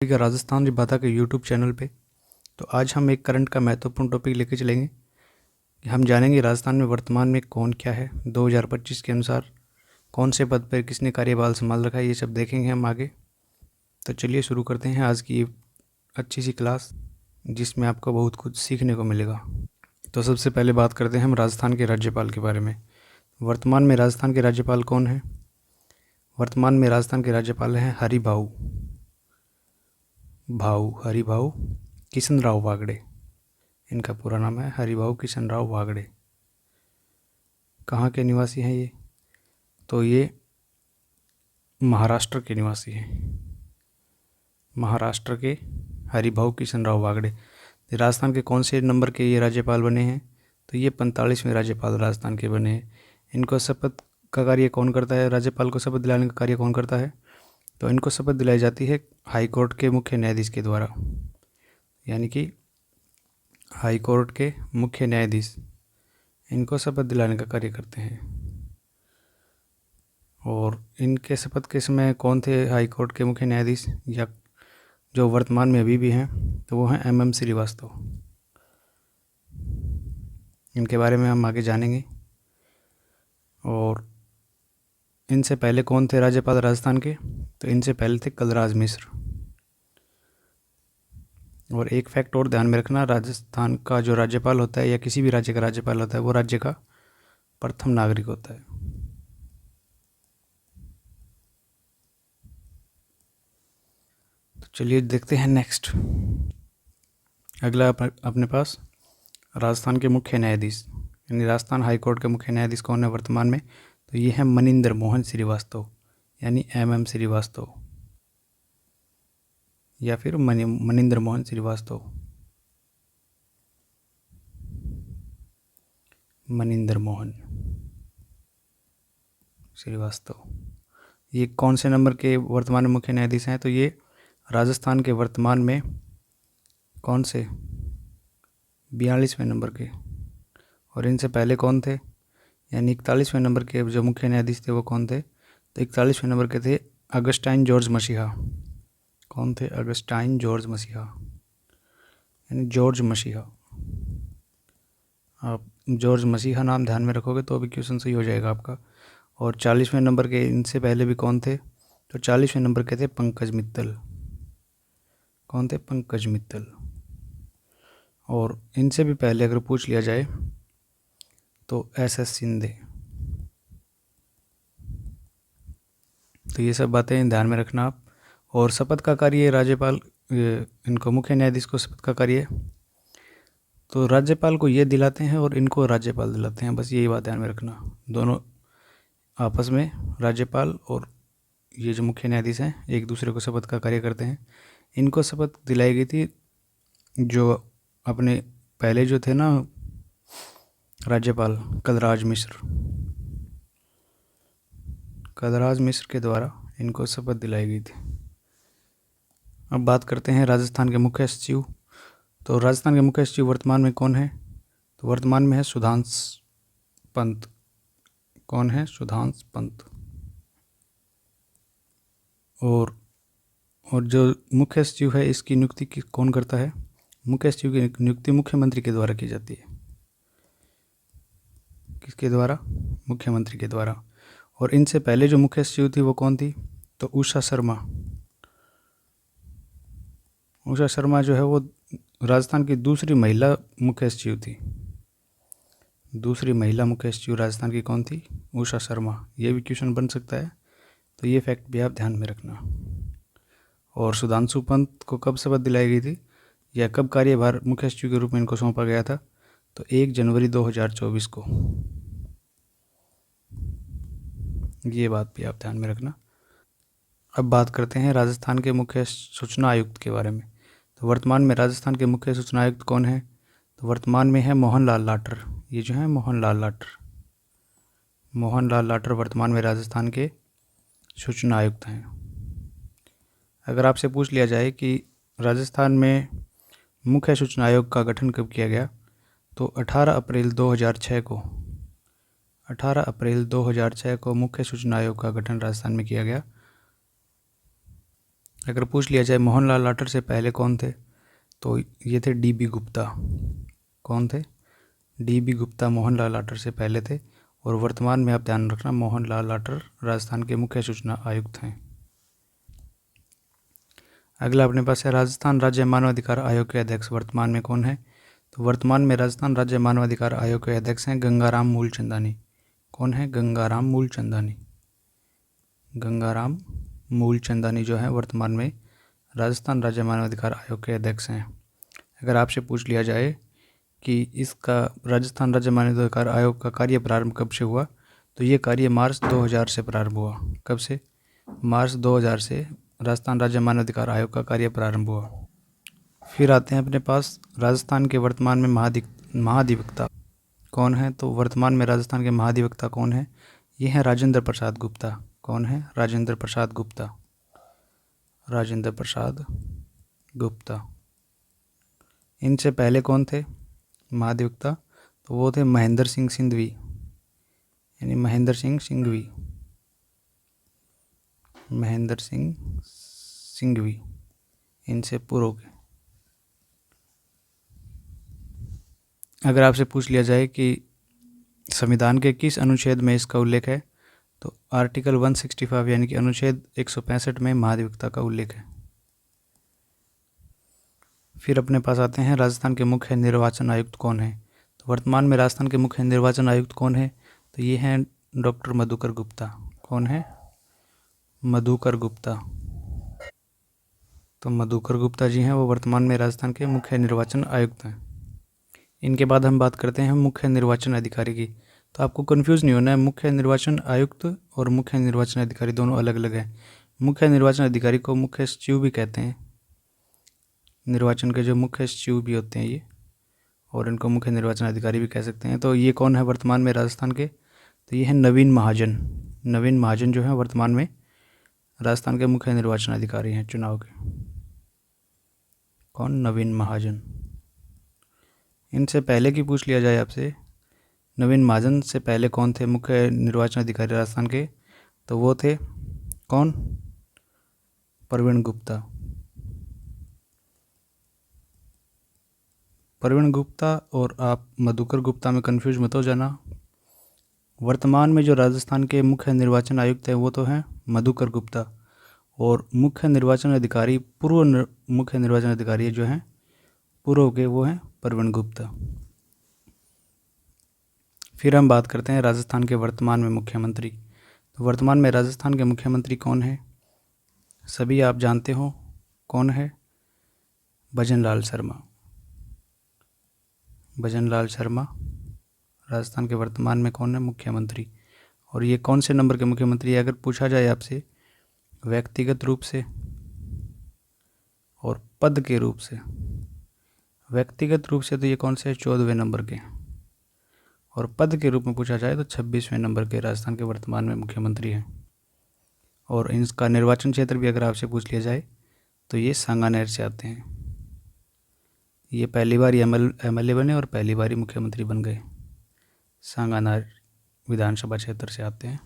ठीक है, राजस्थान भाषा के यूट्यूब चैनल पे। तो आज हम एक करंट का महत्वपूर्ण टॉपिक लेकर चलेंगे कि हम जानेंगे राजस्थान में वर्तमान में कौन क्या है, 2025 के अनुसार कौन से पद पर किसने कार्यभार संभाल रखा है, ये सब देखेंगे हम आगे। तो चलिए शुरू करते हैं आज की अच्छी सी क्लास, जिसमें आपको बहुत कुछ सीखने को मिलेगा। तो सबसे पहले बात करते हैं हम राजस्थान के राज्यपाल के बारे में। वर्तमान में राजस्थान के राज्यपाल कौन है? वर्तमान में राजस्थान के राज्यपाल हैं हरिभाऊ किशन राव वागड़े। इनका पूरा नाम है हरिभाऊ किशन राव वागड़े। कहाँ के निवासी हैं ये? तो ये महाराष्ट्र के निवासी हैं। महाराष्ट्र के हरिभाऊ किशन राव वागड़े। राजस्थान के कौन से नंबर के ये राज्यपाल बने हैं? तो ये 45वें राज्यपाल राजस्थान के बने हैं। इनको शपथ का कार्य कौन करता है? राज्यपाल को शपथ दिलाने का कार्य कौन करता है? तो इनको शपथ दिलाई जाती है हाई कोर्ट के मुख्य न्यायाधीश के द्वारा, यानी कि हाई कोर्ट के मुख्य न्यायाधीश इनको शपथ दिलाने का कार्य करते हैं। और इनके शपथ के समय कौन थे हाई कोर्ट के मुख्य न्यायाधीश, या जो वर्तमान में अभी भी हैं, तो वो हैं MM श्रीवास्तव। इनके बारे में हम आगे जानेंगे। और इनसे पहले कौन थे राज्यपाल राजस्थान के? तो इनसे पहले थे कलराज मिश्र। और एक फैक्ट और ध्यान में रखना, राजस्थान का जो राज्यपाल होता है या किसी भी राज्य का राज्यपाल होता है, वो राज्य का प्रथम नागरिक होता है। तो चलिए देखते हैं नेक्स्ट। अगला अपने पास राजस्थान के मुख्य न्यायाधीश, यानी राजस्थान हाई कोर्ट के मुख्य न्यायाधीश कौन है वर्तमान में? तो ये है मनिंदर मोहन श्रीवास्तव, यानी MM श्रीवास्तव, या फिर मनिंदर मोहन श्रीवास्तव। मनिंदर मोहन श्रीवास्तव ये कौन से नंबर के वर्तमान में मुख्य न्यायाधीश हैं? तो ये राजस्थान के वर्तमान में कौन से 42वें नंबर के। और इनसे पहले कौन थे, यानी 41वें नंबर के जो मुख्य न्यायाधीश थे वो कौन थे? तो 41वें नंबर के थे अगस्टाइन जॉर्ज मसीहा। कौन थे? अगस्टाइन जॉर्ज मसीहा, यानी जॉर्ज मसीहा। आप जॉर्ज मसीहा नाम ध्यान में रखोगे तो अभी क्वेश्चन सही हो जाएगा आपका। और 40वें नंबर के इनसे पहले भी कौन थे? तो 40वें नंबर के थे पंकज मित्तल। कौन थे? पंकज मित्तल। और इनसे भी पहले अगर पूछ लिया जाए तो SS शिंदे। तो ये सब बातें ध्यान में रखना आप। और शपथ का कार्य राज्यपाल, इनको मुख्य न्यायाधीश को शपथ का कार्य तो राज्यपाल को ये दिलाते हैं और इनको राज्यपाल दिलाते हैं। बस यही बात ध्यान में रखना, दोनों आपस में राज्यपाल और ये जो मुख्य न्यायाधीश हैं एक दूसरे को शपथ का कार्य करते हैं। इनको शपथ दिलाई गई थी जो अपने पहले जो थे ना राज्यपाल कलराज मिश्र के द्वारा इनको शपथ दिलाई गई थी। अब बात करते हैं राजस्थान के मुख्य सचिव। तो राजस्थान के मुख्य सचिव वर्तमान में कौन है? तो वर्तमान में है सुधांशु पंत। कौन है? सुधांशु पंत। और जो मुख्य सचिव है इसकी नियुक्ति कौन करता है? मुख्य सचिव की नियुक्ति मुख्यमंत्री के द्वारा की जाती है। किसके द्वारा? मुख्यमंत्री के द्वारा। और इनसे पहले जो मुख्य सचिव थी वो कौन थी? तो उषा शर्मा जो है वो राजस्थान की दूसरी महिला मुख्य सचिव थी। दूसरी महिला मुख्य सचिव राजस्थान की कौन थी? उषा शर्मा। ये भी क्वेश्चन बन सकता है, तो ये फैक्ट भी आप ध्यान में रखना। और सुधांशु पंत को कब शपथ दिलाई गई थी या कब कार्यभार मुख्य सचिव के रूप में इनको सौंपा गया था? तो 1 जनवरी 2024 को। ये बात भी आप ध्यान में रखना। अब बात करते हैं राजस्थान के मुख्य सूचना आयुक्त के बारे में। तो वर्तमान में राजस्थान के मुख्य सूचना आयुक्त कौन है? तो वर्तमान में है मोहनलाल लाटर। ये जो है मोहनलाल लाटर वर्तमान में राजस्थान के सूचना आयुक्त हैं। अगर आपसे पूछ लिया जाए कि राजस्थान में मुख्य सूचना आयोग का गठन कब किया गया, तो 18 अप्रैल 2006 को मुख्य सूचना आयोग का गठन राजस्थान में किया गया। अगर पूछ लिया जाए मोहनलाल लाटर से पहले कौन थे, तो ये थे डी.बी. गुप्ता। कौन थे? डी.बी. गुप्ता मोहनलाल लाटर से पहले थे। और वर्तमान में आप ध्यान रखना, मोहनलाल लाटर राजस्थान के मुख्य सूचना आयुक्त हैं। अगला अपने पास है राजस्थान राज्य मानवाधिकार आयोग के अध्यक्ष वर्तमान में कौन है? तो वर्तमान में राजस्थान राज्य मानवाधिकार आयोग के अध्यक्ष हैं गंगाराम मूलचंदानी। कौन है? गंगाराम मूलचंदानी। गंगाराम मूलचंदानी जो है वर्तमान में राजस्थान राज्य मानवाधिकार आयोग के अध्यक्ष हैं। अगर आपसे पूछ लिया जाए कि इसका राजस्थान राज्य मानवाधिकार आयोग का कार्य प्रारंभ कब से हुआ, तो ये कार्य मार्च 2000 से प्रारंभ हुआ। कब से? मार्च 2000 से राजस्थान राज्य मानवाधिकार आयोग का कार्य प्रारंभ हुआ। फिर आते हैं अपने पास राजस्थान के वर्तमान में महाधिवक्ता कौन है? तो वर्तमान में राजस्थान के महाधिवक्ता कौन है? ये हैं राजेंद्र प्रसाद गुप्ता। कौन है? राजेंद्र प्रसाद गुप्ता। राजेंद्र प्रसाद गुप्ता। इनसे पहले कौन थे महाधिवक्ता? तो वो थे महेंद्र सिंह सिंघवी, यानी महेंद्र सिंह सिंघवी। महेंद्र सिंह सिंघवी इनसे पूर्व के। अगर आपसे पूछ लिया जाए कि संविधान के किस अनुच्छेद में इसका उल्लेख है, तो आर्टिकल 165 यानी कि अनुच्छेद 165 में महाधिवक्ता का उल्लेख है। फिर अपने पास आते हैं राजस्थान के मुख्य निर्वाचन आयुक्त कौन है? तो वर्तमान में राजस्थान के मुख्य निर्वाचन आयुक्त कौन है? तो ये हैं डॉक्टर मधुकर गुप्ता। कौन है? मधुकर गुप्ता। तो मधुकर गुप्ता जी हैं वो वर्तमान में राजस्थान के मुख्य निर्वाचन आयुक्त हैं। इनके बाद हम बात करते हैं मुख्य निर्वाचन अधिकारी की। तो आपको कंफ्यूज नहीं होना है, मुख्य निर्वाचन आयुक्त और मुख्य निर्वाचन अधिकारी दोनों अलग अलग हैं। मुख्य निर्वाचन अधिकारी को मुख्य सचिव भी कहते हैं, निर्वाचन के जो मुख्य सचिव भी होते हैं ये, और इनको मुख्य निर्वाचन अधिकारी भी कह सकते हैं। तो ये कौन है वर्तमान में राजस्थान के? तो ये है नवीन महाजन। नवीन महाजन जो है वर्तमान में राजस्थान के मुख्य निर्वाचन अधिकारी हैं चुनाव के। कौन? नवीन महाजन। इनसे पहले की पूछ लिया जाए आपसे, नवीन महाजन से पहले कौन थे मुख्य निर्वाचन अधिकारी राजस्थान के? तो वो थे कौन? प्रवीण गुप्ता। प्रवीण गुप्ता और आप मधुकर गुप्ता में कंफ्यूज मत हो जाना। वर्तमान में जो राजस्थान के मुख्य निर्वाचन आयुक्त हैं वो तो हैं मधुकर गुप्ता, और मुख्य निर्वाचन अधिकारी मुख्य निर्वाचन अधिकारी जो हैं पूर्व के वो हैं प्रवीण गुप्ता। फिर हम बात करते हैं राजस्थान के वर्तमान में मुख्यमंत्री। तो वर्तमान में राजस्थान के मुख्यमंत्री कौन है? सभी आप जानते हो कौन है? भजनलाल शर्मा। भजनलाल शर्मा राजस्थान के वर्तमान में कौन है? मुख्यमंत्री। और ये कौन से नंबर के मुख्यमंत्री है अगर पूछा जाए आपसे व्यक्तिगत रूप से और पद के रूप से? व्यक्तिगत रूप से तो ये कौन से है? 14वें नंबर के। और पद के रूप में पूछा जाए तो 26वें नंबर के राजस्थान के वर्तमान में मुख्यमंत्री हैं। और इनका निर्वाचन क्षेत्र भी अगर आपसे पूछ लिया जाए तो ये सांगानेर से आते हैं। ये पहली बार एमएलए बने और पहली बार ही मुख्यमंत्री बन गए। सांगानेर विधानसभा क्षेत्र से आते हैं।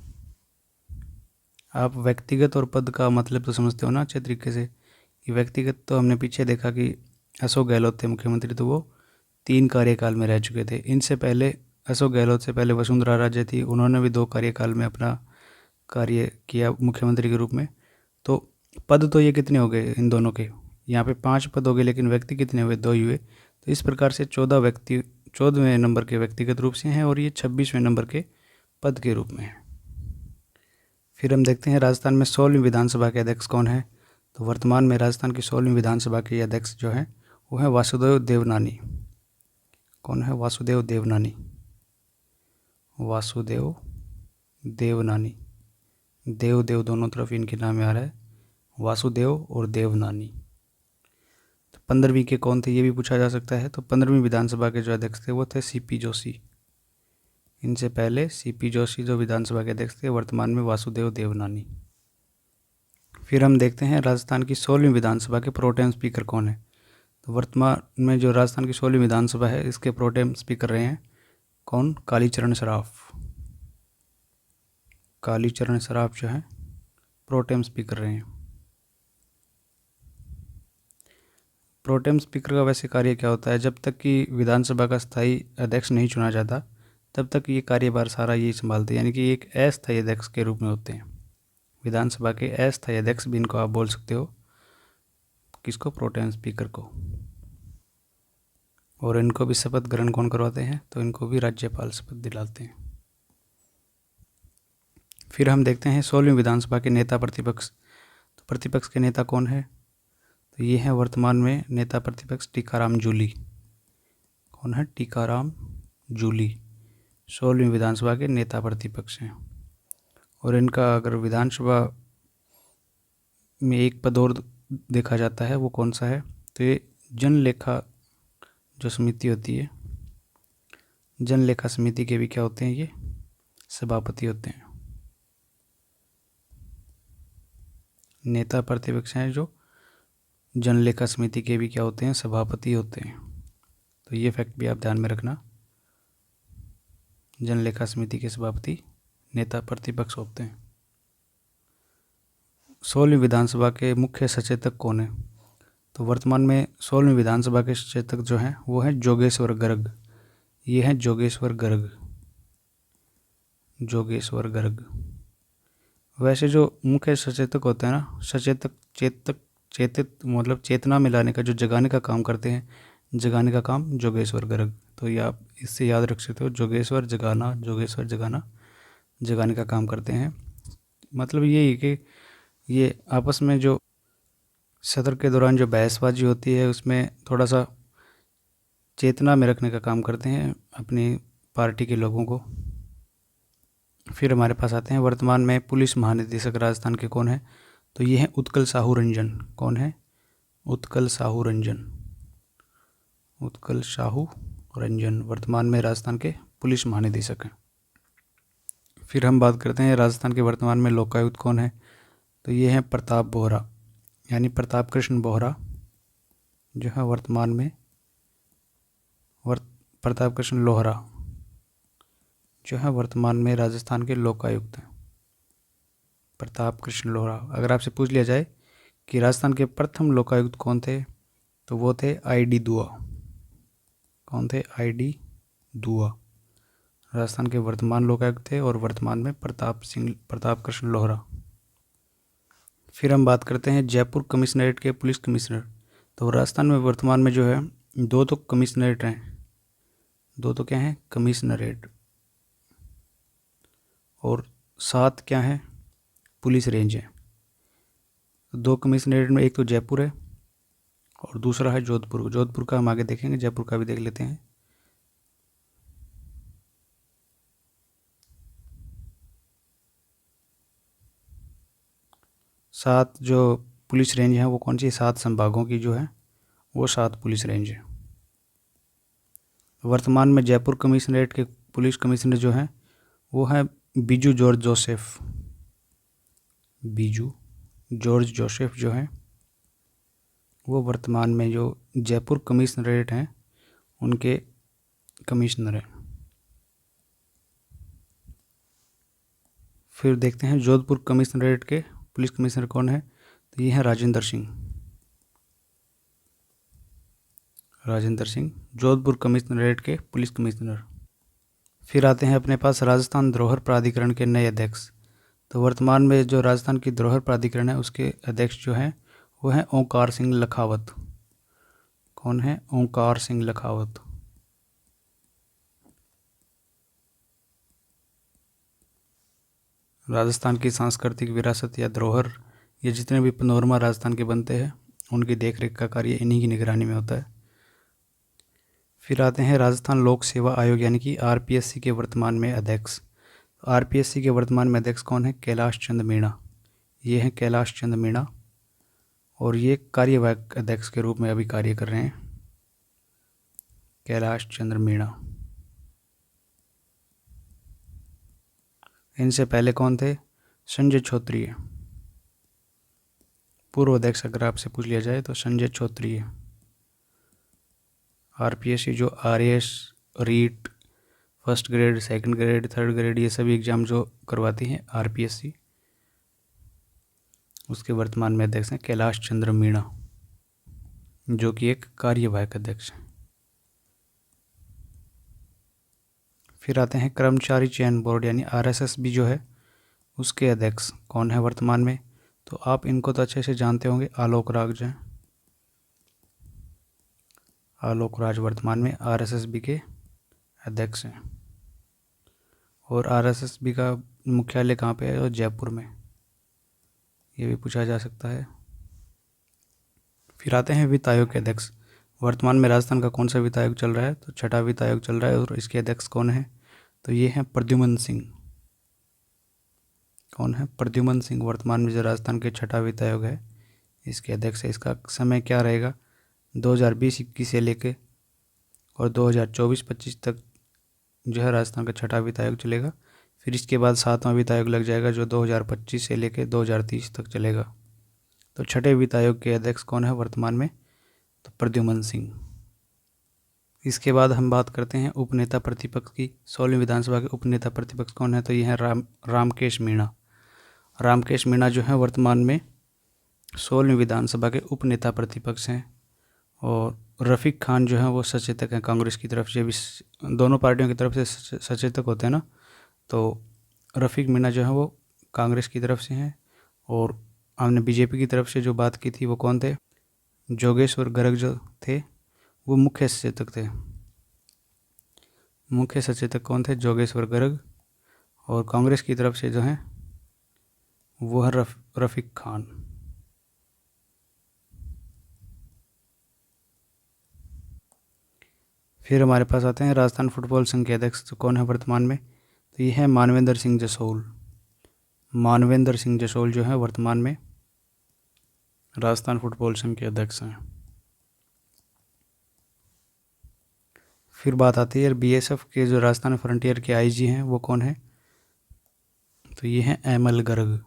आप व्यक्तिगत और पद का मतलब तो समझते हो ना अच्छे तरीके से, कि व्यक्तिगत तो हमने पीछे देखा कि अशोक गहलोत थे मुख्यमंत्री, तो वो 3 कार्यकाल में रह चुके थे। इनसे पहले अशोक गहलोत से पहले वसुंधरा राजे थी, उन्होंने भी 2 कार्यकाल में अपना कार्य किया मुख्यमंत्री के रूप में। तो पद तो ये कितने हो गए इन दोनों के? यहाँ पे 5 पद हो गए, लेकिन व्यक्ति कितने हुए? 2 ही हुए। तो इस प्रकार से 14 व्यक्ति 14वें नंबर के व्यक्तिगत रूप से हैं और ये 26वें नंबर के पद के रूप में हैं। फिर हम देखते हैं राजस्थान में 16वीं विधानसभा के अध्यक्ष कौन है? तो वर्तमान में राजस्थान की 16वीं विधानसभा के अध्यक्ष जो हैं वो हैं वासुदेव देवनानी। कौन है? वासुदेव देवनानी। वासुदेव देवनानी। देव देव दोनों तरफ इनके नाम आ रहा है, वासुदेव और देवनानी। तो 15वीं के कौन थे ये भी पूछा जा सकता है। तो 15वीं विधानसभा के जो अध्यक्ष थे वो थे सीपी जोशी। इनसे पहले सीपी जोशी जो विधानसभा के अध्यक्ष थे, वर्तमान में वासुदेव देवनानी। फिर हम देखते हैं राजस्थान की 16वीं विधानसभा के प्रोटेम स्पीकर कौन है। तो वर्तमान में जो राजस्थान की 16वीं विधानसभा है इसके प्रोटेम स्पीकर रहे हैं कौन? कालीचरण सराफ। कालीचरण सराफ जो है प्रोटेम स्पीकर रहे हैं। प्रोटेम स्पीकर का वैसे कार्य क्या होता है, जब तक कि विधानसभा का स्थायी अध्यक्ष नहीं चुना जाता तब तक ये कार्यभार सारा यही संभालते हैं, यानी कि एक अस्थायी अध्यक्ष के रूप में होते हैं। विधानसभा के अस्थायी अध्यक्ष भी इनको आप बोल सकते हो, किसको, प्रोटेम स्पीकर को। और इनको भी शपथ ग्रहण कौन करवाते हैं, तो इनको भी राज्यपाल शपथ दिलाते हैं। फिर हम देखते हैं 16वीं विधानसभा के नेता प्रतिपक्ष। तो प्रतिपक्ष के नेता कौन है, तो ये है वर्तमान में नेता प्रतिपक्ष टीकाराम जूली। कौन है, टीकाराम जूली 16वीं विधानसभा के नेता प्रतिपक्ष हैं। और इनका अगर विधानसभा में एक पद और देखा जाता है, वो कौन सा है, तो ये जनलेखा जो समिति होती है, जनलेखा समिति के भी क्या होते हैं, ये सभापति होते हैं। नेता प्रतिपक्ष हैं जो जनलेखा समिति के भी क्या होते हैं, सभापति होते हैं। तो ये फैक्ट भी आप ध्यान में रखना, जनलेखा समिति के सभापति नेता प्रतिपक्ष होते हैं। 16वीं विधानसभा के मुख्य सचेतक कौन है, तो वर्तमान में 16वीं विधानसभा के सचेतक जो हैं वो है जोगेश्वर गर्ग। ये है जोगेश्वर गर्ग, जोगेश्वर गर्ग। वैसे जो मुख्य सचेतक होते हैं ना, सचेतक चेतित मतलब चेतना में लाने का, जो जगाने का काम करते हैं, जगाने का काम जोगेश्वर गर्ग। तो ये आप इससे याद रख सकते हो, जोगेश्वर जगाना, जोगेश्वर जगाना, जगाने का काम करते हैं। मतलब ये है कि ये आपस में जो सत्र के दौरान जो बहसबाजी होती है उसमें थोड़ा सा चेतना में रखने का काम करते हैं अपनी पार्टी के लोगों को। फिर हमारे पास आते हैं वर्तमान में पुलिस महानिदेशक राजस्थान के कौन है, तो ये है उत्कल साहू रंजन। कौन है, उत्कल साहू रंजन। उत्कल साहू रंजन वर्तमान में राजस्थान के पुलिस महानिदेशक हैं। फिर हम बात करते हैं राजस्थान के वर्तमान में लोकायुक्त कौन है, तो ये है प्रताप बोहरा, यानी प्रताप कृष्ण बोहरा जो है वर्तमान में प्रताप कृष्ण लोहरा जो है वर्तमान में राजस्थान के लोकायुक्त हैं। प्रताप कृष्ण लोहरा। अगर आपसे पूछ लिया जाए कि राजस्थान के प्रथम लोकायुक्त कौन थे, तो वो थे आई.डी. दुआ। कौन थे, आई.डी. दुआ राजस्थान के वर्तमान लोकायुक्त थे, और वर्तमान में प्रताप कृष्ण लोहरा। फिर हम बात करते हैं जयपुर कमिश्नरेट के पुलिस कमिश्नर। तो राजस्थान में वर्तमान में जो है दो तो कमिश्नरेट हैं, दो तो क्या हैं, कमिश्नरेट, और 7 क्या हैं, पुलिस रेंज है। दो कमिश्नरेट में एक तो जयपुर है और दूसरा है जोधपुर। जोधपुर का हम आगे देखेंगे, जयपुर का भी देख लेते हैं। सात जो पुलिस रेंज है वो कौन सी, 7 संभागों की जो है वो 7 पुलिस रेंज है। वर्तमान में जयपुर कमिश्नरेट के पुलिस कमिश्नर जो हैं वो है Biju George Joseph. Biju George Joseph जो हैं वो वर्तमान में जो जयपुर कमिश्नरेट हैं उनके कमिश्नर हैं। फिर देखते हैं जोधपुर कमिश्नरेट के पुलिस कमिश्नर कौन है, तो ये है राजेंद्र सिंह। राजेंद्र सिंह जोधपुर कमिश्नरेट के पुलिस कमिश्नर। फिर आते हैं अपने पास राजस्थान धरोहर प्राधिकरण के नए अध्यक्ष। तो वर्तमान में जो राजस्थान की धरोहर प्राधिकरण है उसके अध्यक्ष जो हैं वो हैं ओंकार सिंह लखावत। कौन है, ओंकार सिंह लखावत। राजस्थान की सांस्कृतिक विरासत या धरोहर, ये जितने भी पनोरमा राजस्थान के बनते हैं उनकी देखरेख का कार्य इन्हीं की निगरानी में होता है। फिर आते हैं राजस्थान लोक सेवा आयोग यानी कि आरपीएससी के वर्तमान में अध्यक्ष। आरपीएससी के वर्तमान में अध्यक्ष कौन है, कैलाश चंद मीणा। ये हैं कैलाश चंद मीणा, और ये कार्यवाहक अध्यक्ष के रूप में अभी कार्य कर रहे हैं, कैलाश चंद्र मीणा। इनसे पहले कौन थे, संजय छोत्रिय। पूर्व अध्यक्ष अगर आपसे पूछ लिया जाए तो संजय छोत्रिय। आरपीएससी जो RAS, REET, first grade, second grade, third grade, ये सभी एग्ज़ाम जो करवाती हैं आरपीएससी, उसके वर्तमान में अध्यक्ष हैं कैलाश चंद्र मीणा। जो कि एक कार्यवाहक अध्यक्ष है। फिर आते हैं कर्मचारी चयन बोर्ड यानी RSSB जो है उसके अध्यक्ष कौन है वर्तमान में। तो आप इनको तो अच्छे से जानते होंगे, आलोक राज हैं। आलोक राज वर्तमान में RSSB के अध्यक्ष हैं। और RSSB का मुख्यालय कहाँ पे है? और जयपुर में। ये भी पूछा जा सकता है। फिर आते हैं वित्त आयोग के अध्यक्ष। वर्तमान में राजस्थान का कौन सा वित्त आयोग चल रहा है? तो छठा वित्त आयोग चल रहा है। और इसके अध्यक्ष कौन है? तो ये हैं प्रद्युमन सिंह। कौन है? प्रद्युमन सिंह वर्तमान में जो राजस्थान के छठा वित्त आयोग है इसके अध्यक्ष है। इसका समय क्या रहेगा? 2020-21 से लेके और 2024-25 तक जो है राजस्थान का छठा वित्त आयोग चलेगा। फिर इसके बाद सातवां वित्त आयोग लग जाएगा जो 2025 से लेके 2030 तक चलेगा। तो छठे वित्त आयोग के अध्यक्ष कौन है वर्तमान में? तो प्रद्युमन सिंह। इसके बाद हम बात करते हैं उपनेता प्रतिपक्ष की। 16वीं विधानसभा के उपनेता प्रतिपक्ष कौन है? तो ये हैं रामकेश मीणा। रामकेश मीणा जो है वर्तमान में 16वीं विधानसभा के उपनेता प्रतिपक्ष हैं। और रफ़ीक खान जो है वो सचेतक हैं कांग्रेस की तरफ से। भी दोनों पार्टियों की तरफ से सचेतक होते हैं ना, तो रफ़ीक मीणा जो है वो कांग्रेस की तरफ से हैं। और हमने बीजेपी की तरफ से जो बात की थी वो कौन थे? जोगेश्वर गर्ग जो थे वो मुख्य सचेतक थे। मुख्य सचेतक कौन थे? जोगेश्वर गर्ग। और कांग्रेस की तरफ से जो है वो है रफ़ीक खान। फिर हमारे पास आते हैं राजस्थान फुटबॉल संघ के अध्यक्ष। तो कौन है वर्तमान में? तो ये है मानवेंद्र सिंह जसोल। मानवेंद्र सिंह जसोल जो है वर्तमान में राजस्थान फुटबॉल संघ के अध्यक्ष हैं। फिर बात आती है BSF के जो राजस्थान फ्रंटियर के IG हैं वो कौन है? तो ये हैं एमएल गर्ग।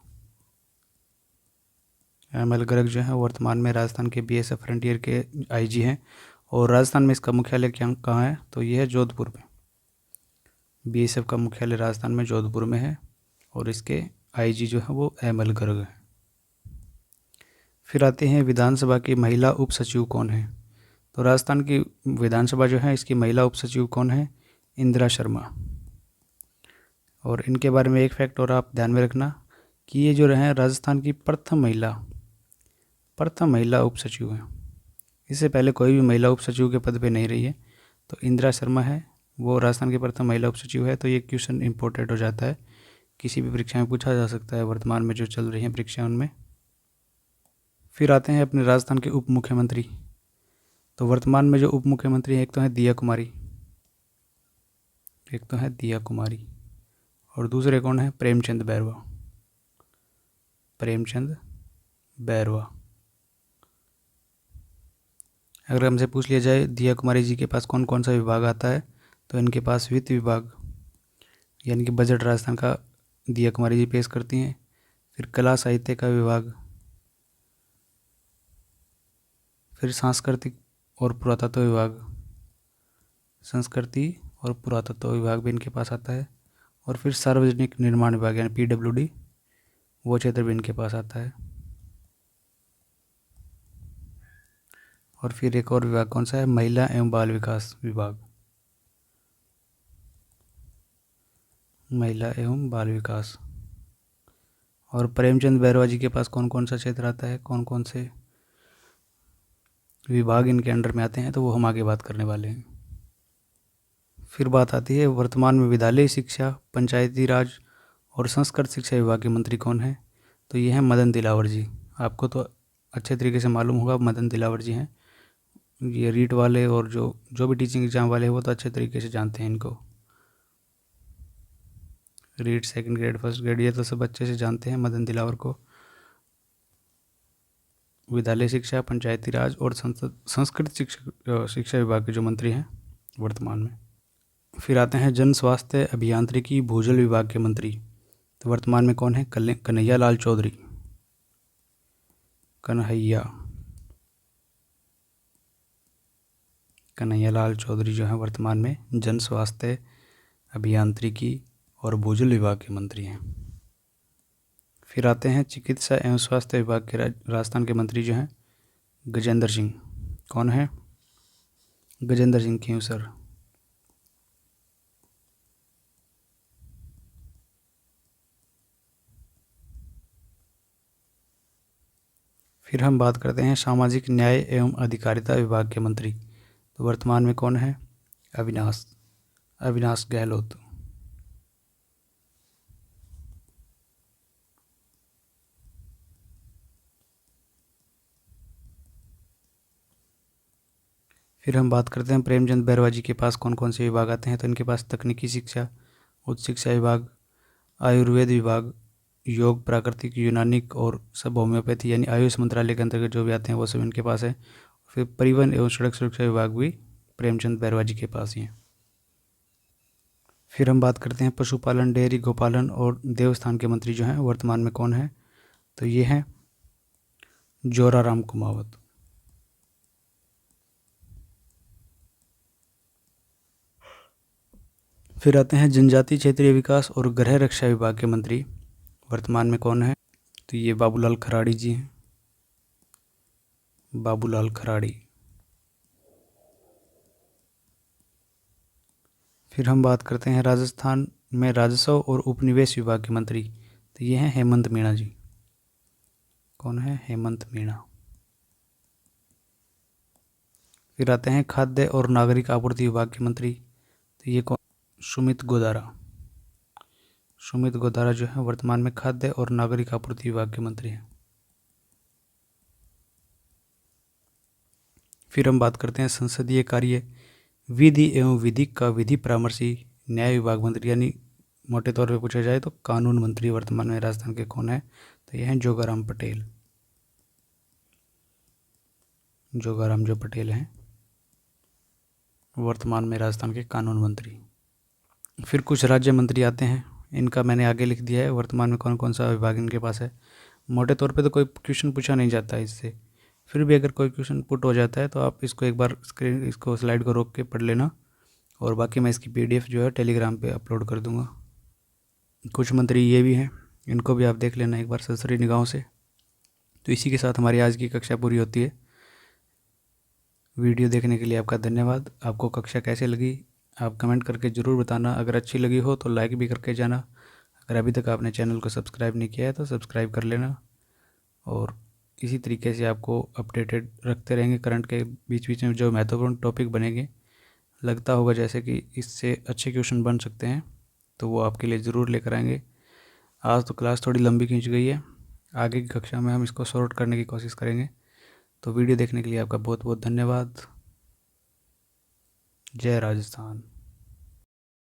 एमएल गर्ग जो है वर्तमान में राजस्थान के BSF फ्रंटियर के IG हैं। और राजस्थान में इसका मुख्यालय कहाँ है? तो ये है जोधपुर में। BSF का मुख्यालय राजस्थान में जोधपुर में है। और इसके IG जो है वो एमएल गर्ग है। फिर आते हैं विधानसभा की महिला उप सचिव कौन है? तो राजस्थान की विधानसभा जो है इसकी महिला उप सचिव कौन है? इंदिरा शर्मा। और इनके बारे में एक फैक्ट और आप ध्यान में रखना कि ये जो रहे राजस्थान की प्रथम महिला उप सचिव हैं। इससे पहले कोई भी महिला उप सचिव के पद पे नहीं रही है। तो इंदिरा शर्मा है वो राजस्थान की प्रथम महिला उप सचिव है। तो ये क्वेश्चन इंपॉर्टेंट हो जाता है, किसी भी परीक्षा में पूछा जा सकता है वर्तमान में जो चल रही हैं परीक्षा उनमें। फिर आते हैं अपने राजस्थान के उप मुख्यमंत्री। तो वर्तमान में जो उप मुख्यमंत्री हैं एक तो है दिया कुमारी। और दूसरे कौन है? प्रेमचंद बैरवा। अगर हमसे पूछ लिया जाए दिया कुमारी जी के पास कौन कौन सा विभाग आता है, तो इनके पास वित्त विभाग यानी कि बजट राजस्थान का दिया कुमारी जी पेश करती हैं। फिर कला साहित्य का विभाग, फिर संस्कृति और पुरातत्व विभाग भी इनके पास आता है। और फिर सार्वजनिक निर्माण विभाग यानी PWD वो क्षेत्र भी इनके पास आता है। और फिर एक और विभाग कौन सा है? महिला एवं बाल विकास विभाग। और प्रेमचंद बैरवा जी के पास कौन कौन सा क्षेत्र आता है, कौन कौन से विभाग इनके अंडर में आते हैं, तो वो हम आगे बात करने वाले हैं। फिर बात आती है वर्तमान में विद्यालय शिक्षा, पंचायती राज और संस्कृत शिक्षा विभाग के मंत्री कौन है? तो ये हैं मदन दिलावर जी। आपको तो अच्छे तरीके से मालूम होगा मदन दिलावर जी हैं। ये रीट वाले और जो भी टीचिंग एग्जाम वाले हैं वो तो अच्छे तरीके से जानते हैं इनको। REET second grade, first grade ये तो सब अच्छे से जानते हैं मदन दिलावर को। विद्यालय शिक्षा, पंचायती राज और संस्कृत शिक्षा विभाग के जो मंत्री हैं वर्तमान में। फिर आते हैं जन स्वास्थ्य अभियांत्रिकी भूजल विभाग के मंत्री। तो वर्तमान में कौन है? कन्हैया लाल चौधरी जो है वर्तमान में जन स्वास्थ्य अभियांत्रिकी और भूजल विभाग के मंत्री हैं। फिर आते हैं चिकित्सा एवं स्वास्थ्य विभाग के राजस्थान के मंत्री जो हैं गजेंद्र सिंह। कौन है? गजेंद्र सिंह खेवसर। फिर हम बात करते हैं सामाजिक न्याय एवं अधिकारिता विभाग के मंत्री। तो वर्तमान में कौन है? अविनाश अविनाश गहलोत। फिर हम बात करते हैं प्रेमचंद बैरवा जी के पास कौन कौन से विभाग आते हैं। तो इनके पास तकनीकी शिक्षा, उच्च शिक्षा विभाग, आयुर्वेद विभाग, योग, प्राकृतिक, यूनानिक और सब होम्योपैथी यानी आयुष मंत्रालय के अंतर्गत जो भी आते हैं वो सब इनके पास है। फिर परिवहन एवं सड़क सुरक्षा विभाग भी प्रेमचंद बैरवा जी के पास ही है। फिर हम बात करते हैं पशुपालन, डेयरी, गोपालन और देवस्थान के मंत्री जो हैं वर्तमान में कौन है। तो ये हैं जोराराम कुमावत। फिर आते हैं जनजातीय क्षेत्रीय विकास और गृह रक्षा विभाग के मंत्री वर्तमान में कौन है। तो ये बाबूलाल खराड़ी जी हैं, बाबूलाल खराड़ी। फिर हम बात करते हैं राजस्थान में राजस्व और उपनिवेश विभाग के मंत्री। तो ये हैं हेमंत मीणा जी। कौन है? हेमंत मीणा। फिर आते हैं खाद्य और नागरिक आपूर्ति विभाग के मंत्री। तो ये कौन? सुमित गोदारा। सुमित गोदारा जो है वर्तमान में खाद्य और नागरिक आपूर्ति विभाग के मंत्री हैं। फिर हम बात करते हैं संसदीय कार्य, विधि एवं विधिक का विधि परामर्शी न्याय विभाग मंत्री, यानी मोटे तौर पे पूछा जाए तो कानून मंत्री वर्तमान में राजस्थान के कौन है। तो ये हैं जोगाराम पटेल। जोगाराम जो पटेल हैं वर्तमान में राजस्थान के कानून मंत्री। फिर कुछ राज्य मंत्री आते हैं, इनका मैंने आगे लिख दिया है वर्तमान में कौन कौन सा विभाग इनके पास है। मोटे तौर पे तो कोई क्वेश्चन पूछा नहीं जाता है इससे, फिर भी अगर कोई क्वेश्चन पुट हो जाता है तो आप इसको एक बार इसको स्लाइड को रोक के पढ़ लेना, और बाकी मैं इसकी PDF जो है टेलीग्राम पे अपलोड कर दूंगा। कुछ मंत्री ये भी हैं, इनको भी आप देख लेना एक बार सरसरी निगाहों से। तो इसी के साथ हमारी आज की कक्षा पूरी होती है। वीडियो देखने के लिए आपका धन्यवाद। आपको कक्षा कैसे लगी आप कमेंट करके ज़रूर बताना। अगर अच्छी लगी हो तो लाइक भी करके जाना। अगर अभी तक आपने चैनल को सब्सक्राइब नहीं किया है तो सब्सक्राइब कर लेना, और इसी तरीके से आपको अपडेटेड रखते रहेंगे। करंट के बीच बीच में जो महत्वपूर्ण टॉपिक बनेंगे, लगता होगा जैसे कि इससे अच्छे क्वेश्चन बन सकते हैं, तो वो आपके लिए ज़रूर लेकर आएंगे। आज तो क्लास थोड़ी लंबी खींच गई है, आगे की कक्षा में हम इसको सॉर्ट करने की कोशिश करेंगे। तो वीडियो देखने के लिए आपका बहुत बहुत धन्यवाद। जय राजस्थान।